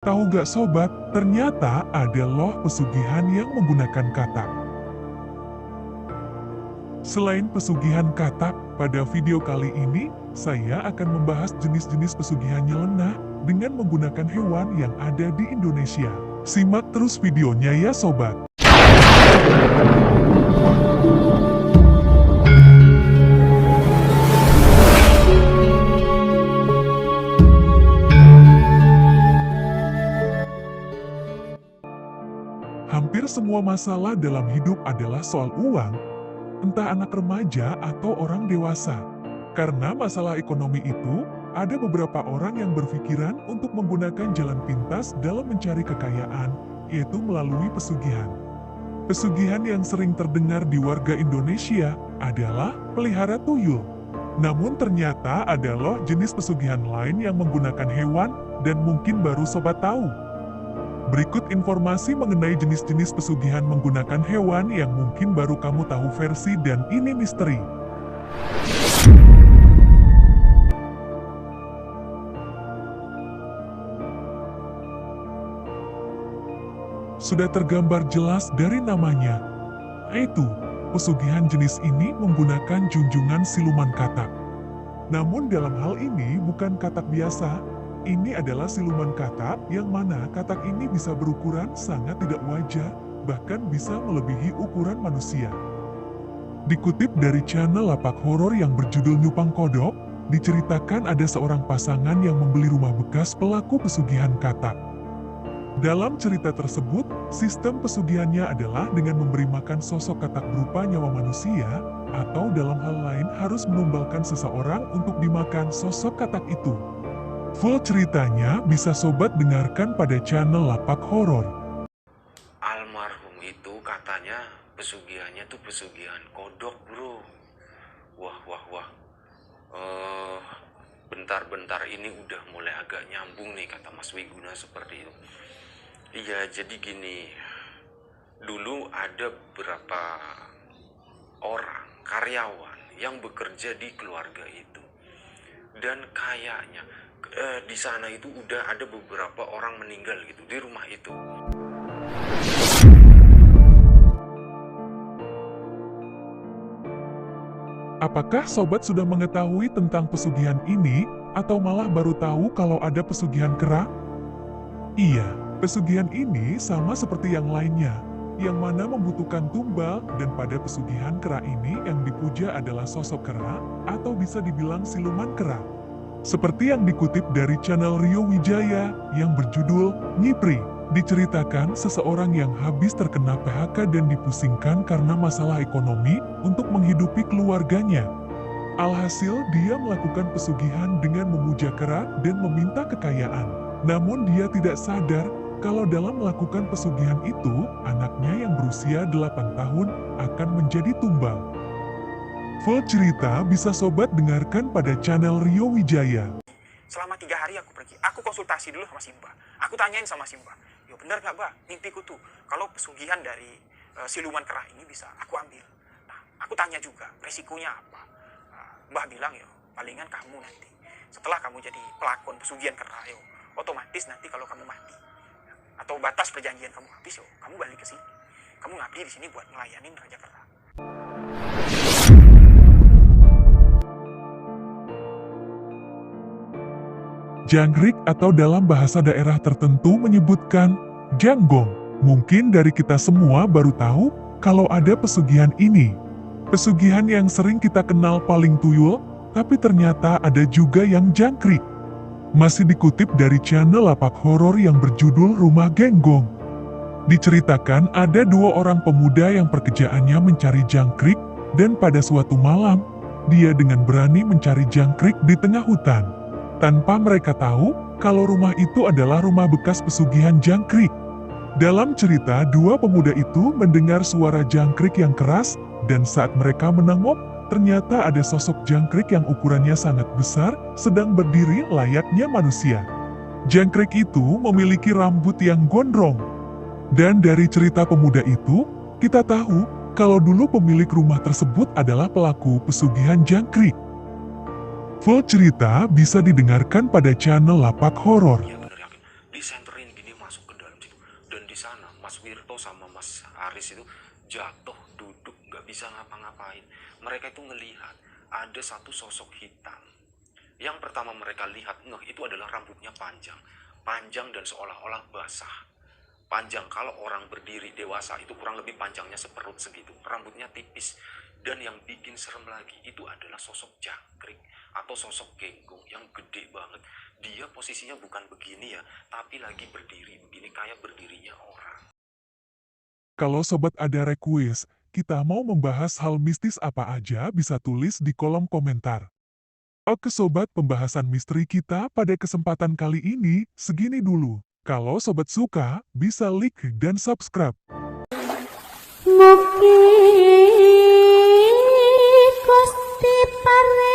Tahu gak sobat, ternyata ada loh pesugihan yang menggunakan katak. Selain pesugihan katak, pada video kali ini, saya akan membahas jenis-jenis pesugihan nyeleneh dengan menggunakan hewan yang ada di Indonesia. Simak terus videonya ya sobat. Hampir semua masalah dalam hidup adalah soal uang, entah anak remaja atau orang dewasa. Karena masalah ekonomi itu, ada beberapa orang yang berpikiran untuk menggunakan jalan pintas dalam mencari kekayaan, yaitu melalui pesugihan. Pesugihan yang sering terdengar di warga Indonesia adalah pelihara tuyul. Namun ternyata ada loh jenis pesugihan lain yang menggunakan hewan dan mungkin baru sobat tahu. Berikut informasi mengenai jenis-jenis pesugihan menggunakan hewan yang mungkin baru kamu tahu versi dan ini misteri. Sudah tergambar jelas dari namanya, yaitu pesugihan jenis ini menggunakan junjungan siluman katak. Namun dalam hal ini bukan katak biasa. Ini adalah siluman katak yang mana katak ini bisa berukuran sangat tidak wajar, bahkan bisa melebihi ukuran manusia. Dikutip dari channel Lapak Horor yang berjudul Nyupang Kodok, diceritakan ada seorang pasangan yang membeli rumah bekas pelaku pesugihan katak. Dalam cerita tersebut, sistem pesugihannya adalah dengan memberi makan sosok katak berupa nyawa manusia, atau dalam hal lain harus menumbalkan seseorang untuk dimakan sosok katak itu. Full ceritanya bisa sobat dengarkan pada channel Lapak Horor. Almarhum itu katanya pesugihannya tuh pesugihan kodok bro. Wah. Bentar-bentar ini udah mulai agak nyambung nih kata Mas Wiguna seperti itu. Iya jadi gini, dulu ada beberapa orang karyawan yang bekerja di keluarga itu. Dan kayaknya di sana itu udah ada beberapa orang meninggal gitu di rumah itu. Apakah sobat sudah mengetahui tentang pesugihan ini, atau malah baru tahu kalau ada pesugihan kera? Iya, pesugihan ini sama seperti yang lainnya, yang mana membutuhkan tumbal, dan pada pesugihan kera ini yang dipuja adalah sosok kera, atau bisa dibilang siluman kera. Seperti yang dikutip dari channel Rio Wijaya yang berjudul Nyipri, diceritakan seseorang yang habis terkena PHK dan dipusingkan karena masalah ekonomi untuk menghidupi keluarganya. Alhasil dia melakukan pesugihan dengan memuja kera dan meminta kekayaan. Namun dia tidak sadar kalau dalam melakukan pesugihan itu, anaknya yang berusia 8 tahun akan menjadi tumbal. Full cerita bisa sobat dengarkan pada channel Rio Wijaya. Selama 3 hari aku pergi, aku konsultasi dulu sama Simba. Aku tanyain sama Simba, yo benar gak Mbak, mimpiku tuh, kalau pesugihan dari siluman kera ini bisa aku ambil. Nah, aku tanya juga, resikonya apa? Mbah bilang, yo palingan kamu nanti, setelah kamu jadi pelakon pesugihan kera, yo otomatis nanti kalau kamu mati, atau batas perjanjian kamu habis, yo kamu balik ke sini. Kamu ngabdi di sini buat ngelayanin Raja Kera. Jangkrik atau dalam bahasa daerah tertentu menyebutkan janggong. Mungkin dari kita semua baru tahu kalau ada pesugihan ini. Pesugihan yang sering kita kenal paling tuyul, tapi ternyata ada juga yang jangkrik. Masih dikutip dari channel Lapak Horor yang berjudul Rumah Genggong. Diceritakan ada 2 orang pemuda yang pekerjaannya mencari jangkrik, dan pada suatu malam, dia dengan berani mencari jangkrik di tengah hutan. Tanpa mereka tahu, kalau rumah itu adalah rumah bekas pesugihan jangkrik. Dalam cerita, 2 pemuda itu mendengar suara jangkrik yang keras, dan saat mereka menengok, ternyata ada sosok jangkrik yang ukurannya sangat besar, sedang berdiri layaknya manusia. Jangkrik itu memiliki rambut yang gondrong. Dan dari cerita pemuda itu, kita tahu kalau dulu pemilik rumah tersebut adalah pelaku pesugihan jangkrik. Full cerita bisa didengarkan pada channel Lapak Horor. Iya bener yakin, disenterin ini masuk ke dalam situ. Dan di sana Mas Wirto sama Mas Aris itu jatuh, duduk, nggak bisa ngapa-ngapain. Mereka itu ngelihat ada satu sosok hitam. Yang pertama mereka lihat, itu adalah rambutnya panjang. Panjang dan seolah-olah basah. Panjang, kalau orang berdiri dewasa itu kurang lebih panjangnya seperut segitu. Rambutnya tipis. Dan yang bikin serem lagi itu adalah sosok jangkrik atau sosok genggong yang gede banget. Dia posisinya bukan begini ya, tapi lagi berdiri begini kayak berdirinya orang. Kalau sobat ada request, kita mau membahas hal mistis apa aja bisa tulis di kolom komentar. Oke sobat, pembahasan misteri kita pada kesempatan kali ini segini dulu. Kalau sobat suka, bisa like dan subscribe. Mugi Gusti paring